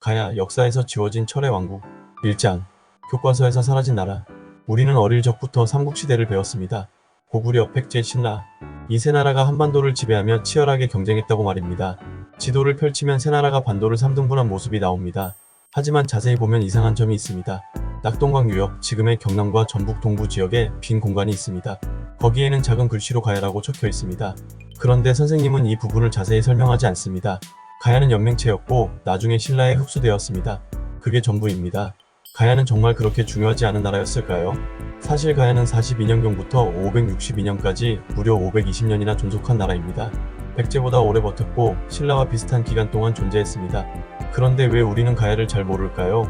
가야 역사에서 지워진 철의 왕국. 1장 교과서에서 사라진 나라. 우리는 어릴 적부터 삼국시대를 배웠습니다. 고구려, 백제, 신라. 이 세 나라가 한반도를 지배하며 치열하게 경쟁했다고 말입니다. 지도를 펼치면 세 나라가 반도를 3등분한 모습이 나옵니다. 하지만 자세히 보면 이상한 점이 있습니다. 낙동강 유역, 지금의 경남과 전북 동부 지역에 빈 공간이 있습니다. 거기에는 작은 글씨로 가야라고 적혀 있습니다. 그런데 선생님은 이 부분을 자세히 설명하지 않습니다. 가야는 연맹체였고 나중에 신라에 흡수되었습니다. 그게 전부입니다. 가야는 정말 그렇게 중요하지 않은 나라였을까요? 사실 가야는 42년경부터 562년까지 무려 520년이나 존속한 나라입니다. 백제보다 오래 버텼고 신라와 비슷한 기간 동안 존재했습니다. 그런데 왜 우리는 가야를 잘 모를까요?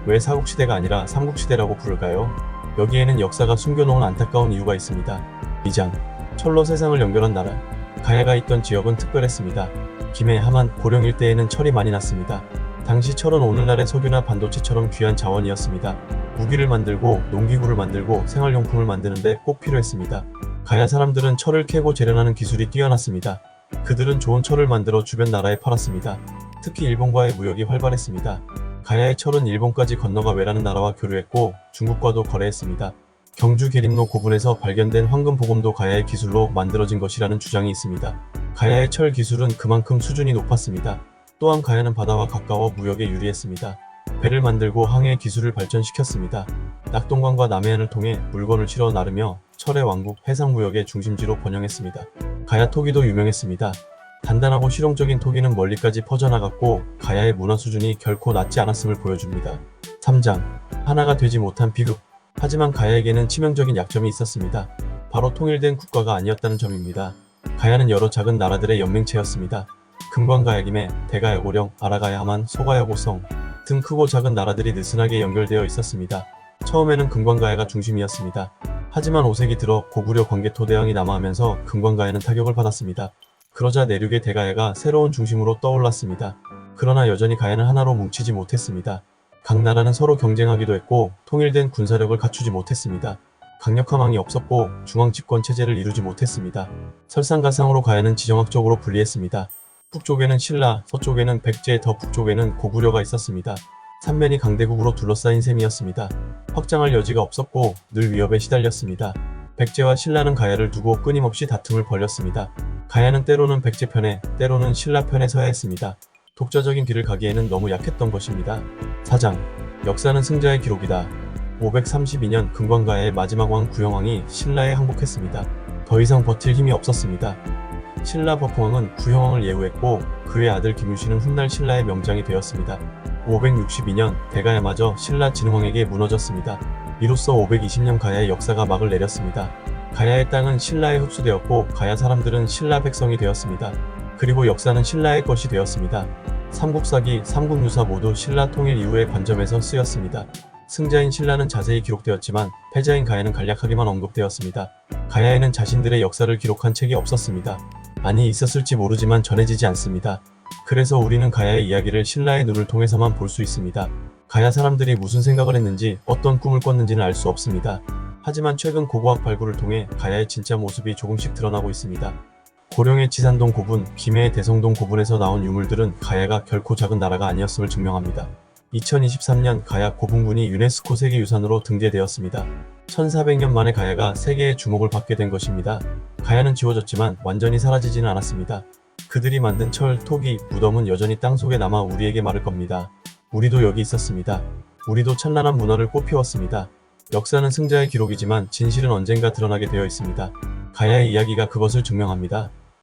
왜 사국시대가 아니라 삼국시대라고 부를까요? 여기에는 역사가 숨겨놓은 안타까운 이유가 있습니다. 2장 철로 세상을 연결한 나라. 가야가 있던 지역은 특별했습니다. 김해, 함안, 고령 일대에는 철이 많이 났습니다. 당시 철은 오늘날의 석유나 반도체처럼 귀한 자원이었습니다. 무기를 만들고 농기구를 만들고 생활용품을 만드는데 꼭 필요했습니다. 가야 사람들은 철을 캐고 재련하는 기술이 뛰어났습니다. 그들은 좋은 철을 만들어 주변 나라에 팔았습니다. 특히 일본과의 무역이 활발했습니다. 가야의 철은 일본까지 건너가 외라는 나라와 교류했고 중국과도 거래했습니다. 경주 계림로 고분에서 발견된 황금보검도 가야의 기술로 만들어진 것이라는 주장이 있습니다. 가야의 철 기술은 그만큼 수준이 높았습니다. 또한 가야는 바다와 가까워 무역에 유리했습니다. 배를 만들고 항해 기술을 발전시켰습니다. 낙동강과 남해안을 통해 물건을 실어 나르며 철의 왕국, 해상무역의 중심지로 번영했습니다. 가야 토기도 유명했습니다. 단단하고 실용적인 토기는 멀리까지 퍼져나갔고 가야의 문화 수준이 결코 낮지 않았음을 보여줍니다. 3장 하나가 되지 못한 비극. 하지만 가야에게는 치명적인 약점이 있었습니다. 바로 통일된 국가가 아니었다는 점입니다. 가야는 여러 작은 나라들의 연맹체였습니다. 금관가야, 김해, 대가야, 고령, 아라가야, 함안, 소가야, 고성 등 크고 작은 나라들이 느슨하게 연결되어 있었습니다. 처음에는 금관가야가 중심이었습니다. 하지만 5세기 들어 고구려 광개토대왕이 남하하면서 금관가야는 타격을 받았습니다. 그러자 내륙의 대가야가 새로운 중심으로 떠올랐습니다. 그러나 여전히 가야는 하나로 뭉치지 못했습니다. 각 나라는 서로 경쟁하기도 했고 통일된 군사력을 갖추지 못했습니다. 강력한 왕이 없었고 중앙 집권 체제를 이루지 못했습니다. 설상가상으로 가야는 지정학적으로 분리했습니다. 북쪽에는 신라, 서쪽에는 백제, 더 북쪽에는 고구려가 있었습니다. 삼면이 강대국으로 둘러싸인 셈이었습니다. 확장할 여지가 없었고 늘 위협에 시달렸습니다. 백제와 신라는 가야를 두고 끊임없이 다툼을 벌였습니다. 가야는 때로는 백제 편에, 때로는 신라 편에 서야 했습니다. 독자적인 길을 가기에는 너무 약했던 것입니다. 4장 역사는 승자의 기록이다. 532년 금관가야의 마지막 왕 구형왕이 신라에 항복했습니다. 더 이상 버틸 힘이 없었습니다. 신라 버풍왕은 구형왕을 예우했고 그의 아들 김유신은 훗날 신라의 명장이 되었습니다. 562년 대가야마저 신라 진흥왕에게 무너졌습니다. 이로써 520년 가야의 역사가 막을 내렸습니다. 가야의 땅은 신라에 흡수되었고 가야 사람들은 신라 백성이 되었습니다. 그리고 역사는 신라의 것이 되었습니다. 삼국사기, 삼국유사 모두 신라 통일 이후의 관점에서 쓰였습니다. 승자인 신라는 자세히 기록되었지만 패자인 가야는 간략하게만 언급되었습니다. 가야에는 자신들의 역사를 기록한 책이 없었습니다. 아니 있었을지 모르지만 전해지지 않습니다. 그래서 우리는 가야의 이야기를 신라의 눈을 통해서만 볼 수 있습니다. 가야 사람들이 무슨 생각을 했는지 어떤 꿈을 꿨는지는 알 수 없습니다. 하지만 최근 고고학 발굴을 통해 가야의 진짜 모습이 조금씩 드러나고 있습니다. 고령의 지산동 고분, 김해의 대성동 고분에서 나온 유물들은 가야가 결코 작은 나라가 아니었음을 증명합니다. 2023년 가야 고분군이 유네스코 세계유산으로 등재되었습니다. 1400년 만에 가야가 세계의 주목을 받게 된 것입니다. 가야는 지워졌지만 완전히 사라지지는 않았습니다. 그들이 만든 철, 토기, 무덤은 여전히 땅속에 남아 우리에게 말할 겁니다. 우리도 여기 있었습니다. 우리도 찬란한 문화를 꽃피웠습니다. 역사는 승자의 기록이지만 진실은 언젠가 드러나게 되어 있습니다. 가야의 이야기가 그것을 증명합니다.